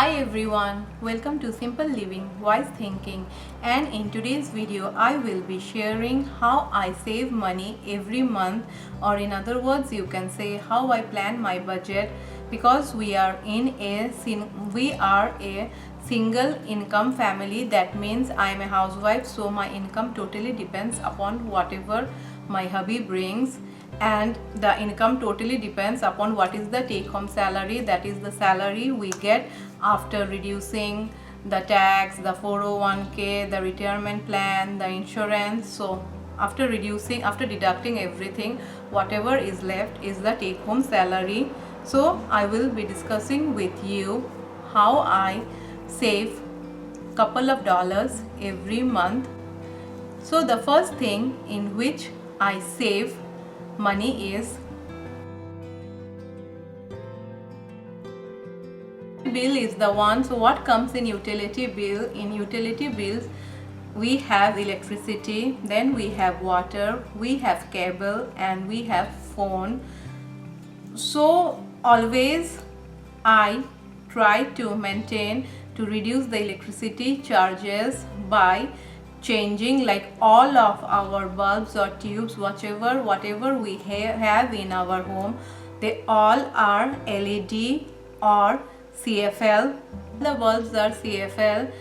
Hi everyone, welcome to Simple Living, Wise Thinking, and in today's video I will be sharing how I save money every month, or in other words you can say how I plan my budget, because we are a single income family. That means I am a housewife, so my income totally depends upon whatever my hubby brings, and the income totally depends upon what is the take home salary, that is the salary we get after reducing the tax, the 401k, the retirement plan, the insurance. So after deducting everything, whatever is left is the take home salary. So I will be discussing with you how I save couple of dollars every month. So the first thing in which I save money is bill is the one. So what comes in utility bill? In utility bills we have electricity, then we have water, we have cable, and we have phone. So always I try to reduce the electricity charges by changing like all of our bulbs or tubes, whatever we have in our home, they all are LED or CFL. The bulbs are CFL.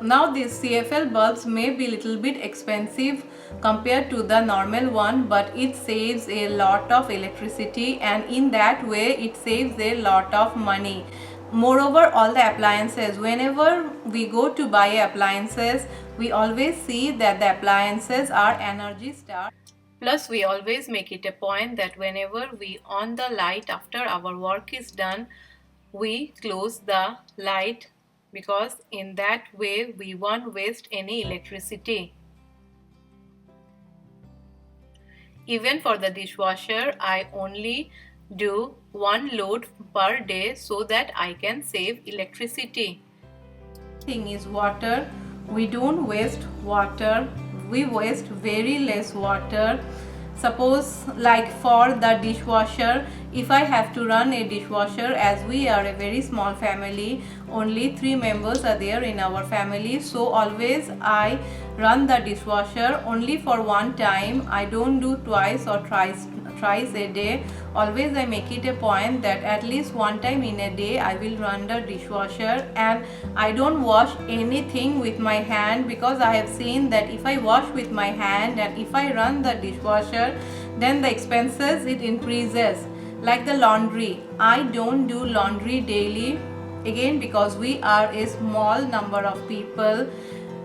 Now these CFL bulbs may be little bit expensive compared to the normal one, but it saves a lot of electricity, and in that way it saves a lot of money. Moreover, all the appliances, whenever we go to buy appliances, we always see that the appliances are Energy Star. Plus, we always make it a point that whenever we on the light after our work is done, we close the light, because in that way we won't waste any electricity. Even for the dishwasher, I only do one load per day so that I can save electricity. Thing is water. We don't waste water. We waste very less water. Suppose like for the dishwasher, if I have to run a dishwasher, as we are a very small family, only 3 members are there in our family, so always I run the dishwasher only for one time. I don't do twice or thrice a day. Always I make it a point that at least one time in a day I will run the dishwasher, and I don't wash anything with my hand, because I have seen that if I wash with my hand and if I run the dishwasher, then the expenses it increases. Like the laundry, I don't do laundry daily, again because we are a small number of people.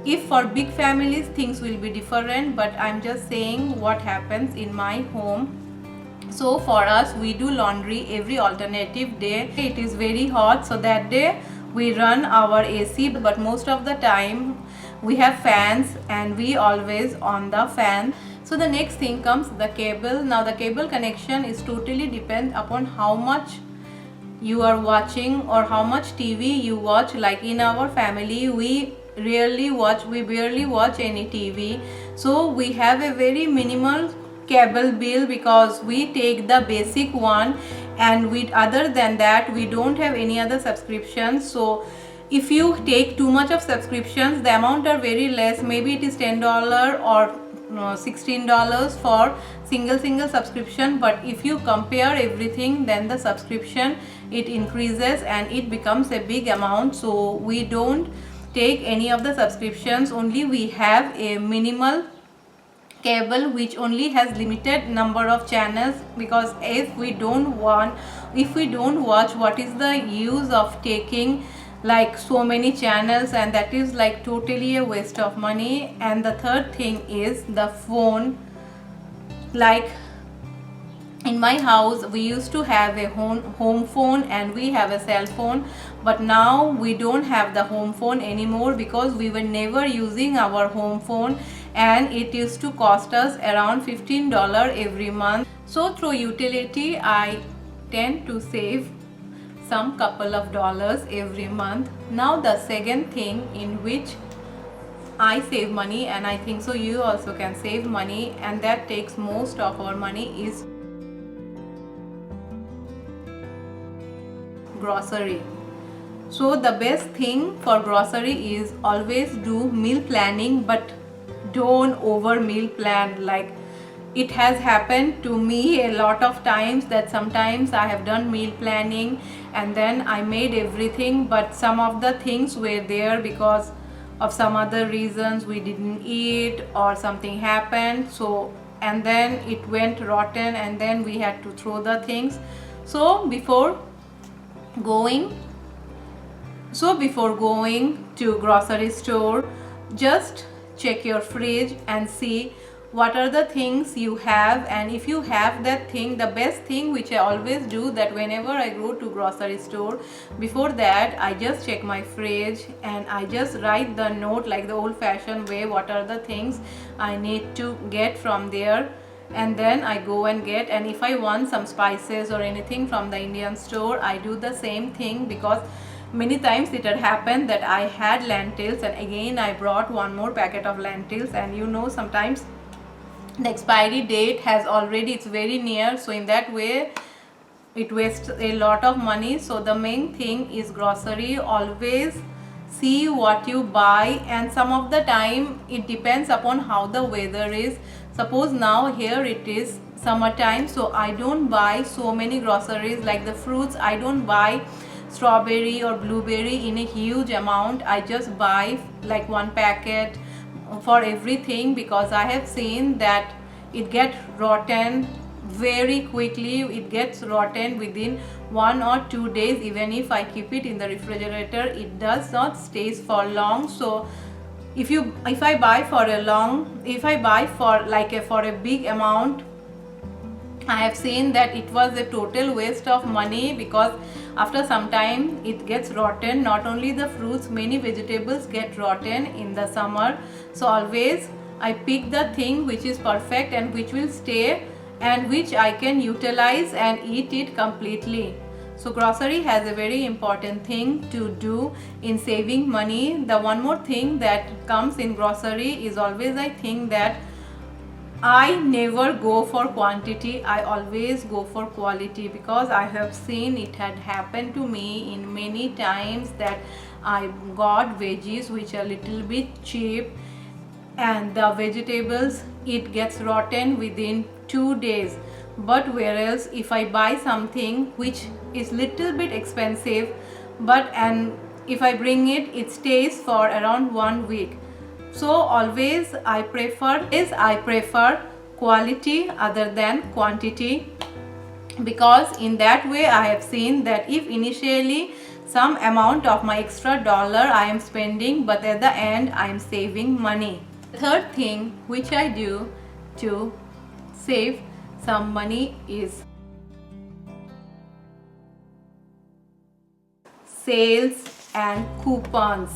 If for big families things will be different, but I'm just saying what happens in my home. So for us, we do laundry every alternative day. It is very hot, so that day we run our AC, but most of the time we have fans and we always on the fan. So the next thing comes the cable. Now the cable connection is totally depend upon how much you are watching or how much TV you watch. Like in our family, we barely watch any TV, so we have a very minimal cable bill, because we take the basic one, and other than that we don't have any other subscriptions. So if you take too much of subscriptions, the amount are very less. Maybe it is $10 or $16 for single subscription, but if you compare everything, then the subscription it increases and it becomes a big amount. So we don't take any of the subscriptions. Only we have a minimal cable which only has limited number of channels, because if we don't watch, what is the use of taking like so many channels, and that is like totally a waste of money. And the third thing is the phone. Like in my house, we used to have a home phone and we have a cell phone, but now we don't have the home phone anymore, because we were never using our home phone, and it used to cost us around $15 every month. So through utility, I tend to save some couple of dollars every month. Now the second thing in which I save money, and I think so you also can save money, and that takes most of our money, is grocery. So the best thing for grocery is always do meal planning, but don't over meal plan. Like, it has happened to me a lot of times that sometimes I have done meal planning and then I made everything, but some of the things were there because of some other reasons we didn't eat or something happened, so and then it went rotten and then we had to throw the things. So going before going to grocery store, just check your fridge and see what are the things you have, and if you have that thing, the best thing which I always do, that whenever I go to grocery store, before that I just check my fridge and I just write the note like the old fashioned way, what are the things I need to get from there, and then I go and get. And if I want some spices or anything from the Indian store, I do the same thing, because many times it had happened that I had lentils and again I brought one more packet of lentils, and sometimes the expiry date has already, it's very near, so in that way it wastes a lot of money. So the main thing is grocery, always see what you buy, and some of the time it depends upon how the weather is. Suppose now here it is summertime, so I don't buy so many groceries. Like the fruits, I don't buy strawberry or blueberry in a huge amount. I just buy like one packet for everything, because I have seen that it gets rotten very quickly. It gets rotten within 1 or 2 days. Even if I keep it in the refrigerator, it does not stays for long. So if I buy for a big amount, I have seen that it was a total waste of money, because after some time it gets rotten. Not only the fruits, many vegetables get rotten in the summer. So always I pick the thing which is perfect and which will stay and which I can utilize and eat it completely. So grocery has a very important thing to do in saving money. The one more thing that comes in grocery is always, I think that I never go for quantity, I always go for quality, because I have seen it had happened to me in many times that I got veggies which are little bit cheap, and the vegetables, it gets rotten within 2 days. But whereas if I buy something which is little bit expensive, and if I bring it, it stays for around 1 week. So always I prefer quality other than quantity, because in that way I have seen that if initially some amount of my extra dollar I am spending, but at the end I am saving money. The third thing which I do to save some money is sales and coupons.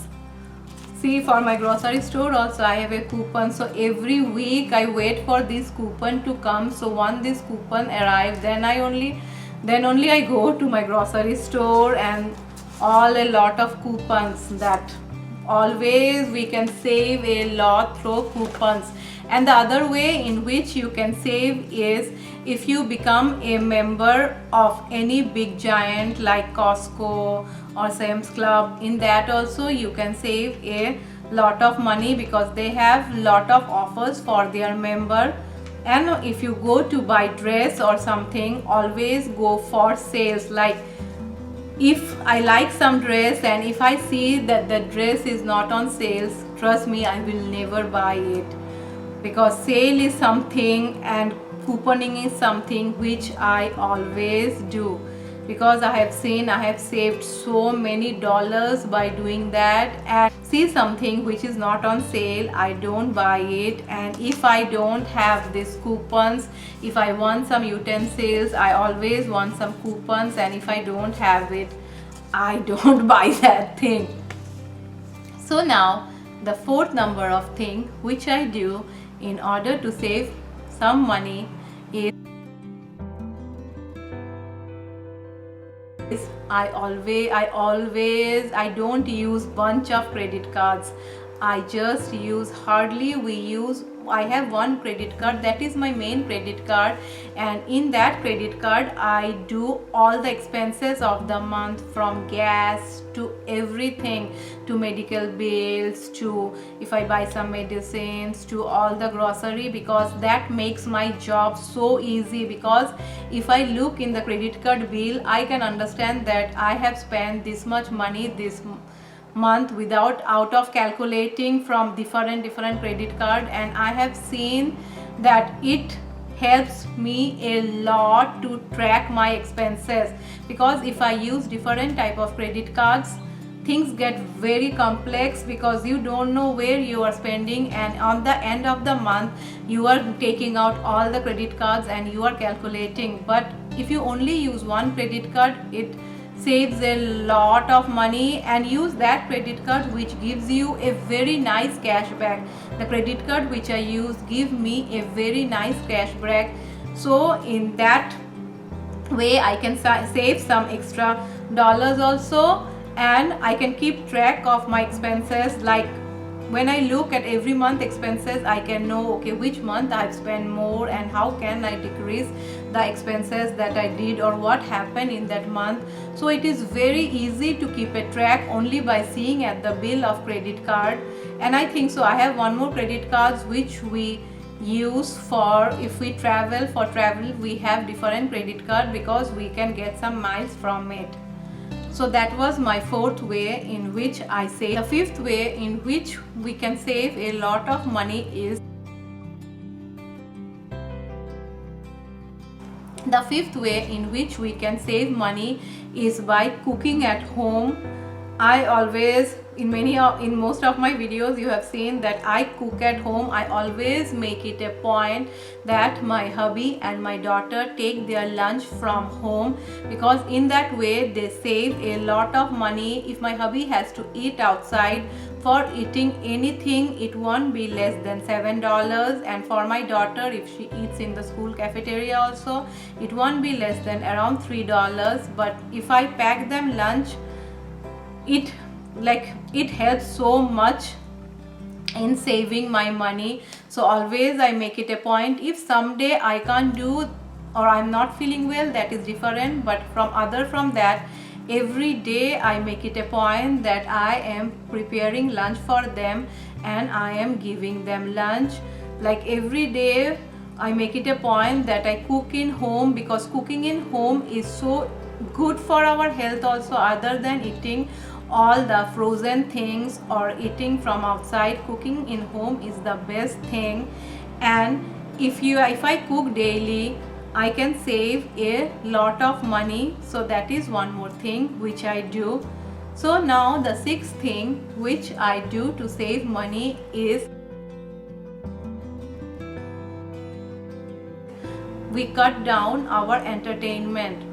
See, for my grocery store also I have a coupon, so every week I wait for this coupon to come. So once this coupon arrives, then only I go to my grocery store, and a lot of coupons, that always we can save a lot through coupons. And the other way in which you can save is if you become a member of any big giant like Costco or Sam's Club. In that also you can save a lot of money, because they have lot of offers for their member. And if you go to buy dress or something, always go for sales. Like if I like some dress and if I see that the dress is not on sales, trust me, I will never buy it, because sale is something and couponing is something which I always do, because I have saved so many dollars by doing that. And see something which is not on sale, I don't buy it. And if I don't have these coupons, if I want some utensils, I always want some coupons, and if I don't have it, I don't buy that thing. So now the fourth number of thing which I do in order to save some money is I don't use bunch of credit cards. I just use, hardly we use I have one credit card, that is my main credit card, and in that credit card I do all the expenses of the month, from gas to everything, to medical bills, to if I buy some medicines, to all the grocery, because that makes my job so easy. Because if I look in the credit card bill, I can understand that I have spent this much money this month without out of calculating from different credit card, and I have seen that it helps me a lot to track my expenses. Because if I use different type of credit cards, things get very complex, because you don't know where you are spending, and on the end of the month you are taking out all the credit cards and you are calculating. But if you only use one credit card, it saves a lot of money, and use that credit card which gives you a very nice cashback. The credit card which I use give me a very nice cashback, so in that way I can save some extra dollars also, and I can keep track of my expenses. Like when I look at every month expenses, I can know, okay, which month I've spent more and how can I decrease the expenses that I did or what happened in that month. So it is very easy to keep a track only by seeing at the bill of credit card. And I think so I have one more credit cards which we use for if we travel. For travel we have different credit card because we can get some miles from it. So that was my fourth way in which I save. The fifth way in which we can save a lot of money is by cooking at home. I always, in most of my videos you have seen that I cook at home. I always make it a point that my hubby and my daughter take their lunch from home, because in that way they save a lot of money. If my hubby has to eat outside, for eating anything it won't be less than $7, and for my daughter if she eats in the school cafeteria also, it won't be less than around $3. But if I pack them lunch, it helps so much in saving my money. So always I make it a point, if someday I can't do or I'm not feeling well, that is different, but from that every day I make it a point that I am preparing lunch for them and I am giving them lunch. Like every day I make it a point that I cook in home, because cooking in home is so good for our health also, other than eating all the frozen things or eating from outside. Cooking in home is the best thing. And if I cook daily, I can save a lot of money. So that is one more thing which I do. So now the sixth thing which I do to save money is we cut down our entertainment.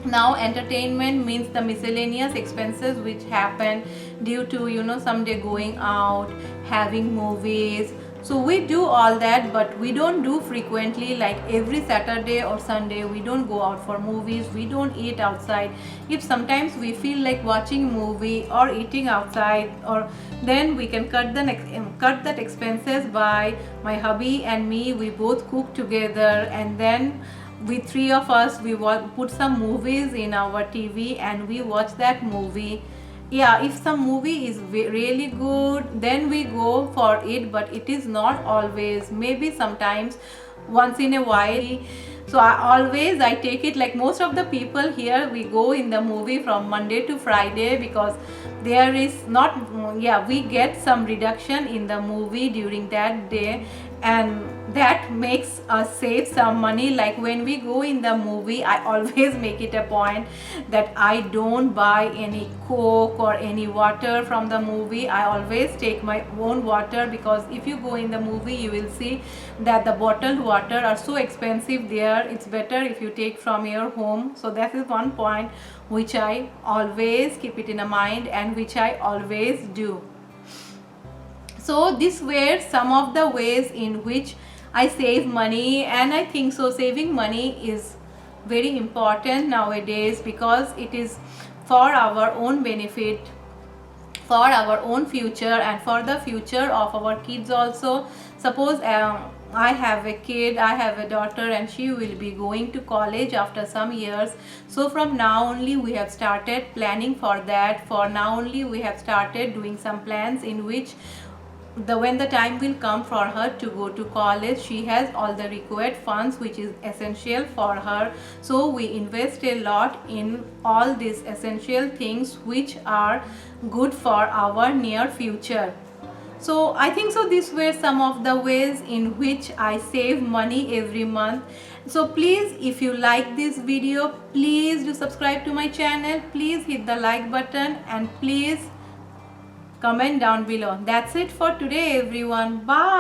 Now entertainment means the miscellaneous expenses which happen due to someday going out, having movies. So we do all that, but we don't do frequently, like every Saturday or Sunday we don't go out for movies, we don't eat outside. If sometimes we feel like watching movie or eating outside, or then we can cut that expenses by my hubby and me. We both cook together, and then we three of us, we put some movies in our TV and we watch that movie. Yeah, if some movie is really good, then we go for it, but it is not always, maybe sometimes once in a while. So I take it like most of the people here, we go in the movie from Monday to Friday, because there is not, we get some reduction in the movie during that day, and that makes us save some money. Like when we go in the movie, I always make it a point that I don't buy any Coke or any water from the movie. I always take my own water, because if you go in the movie you will see that the bottled water are so expensive there. It's better if you take from your home. So that is one point which I always keep it in mind and which I always do. So these were some of the ways in which I save money, and I think so saving money is very important nowadays, because it is for our own benefit. for our own future and for the future of our kids also. Suppose I have a kid, I have a daughter, and she will be going to college after some years. So from now only we have started planning for that. For now only we have started doing some plans in which when the time will come for her to go to college, she has all the required funds which is essential for her. So we invest a lot in all these essential things which are good for our near future. So I think so these were some of the ways in which I save money every month. So please, if you like this video, please do subscribe to my channel, please hit the like button, and please comment down below. That's it for today everyone. Bye.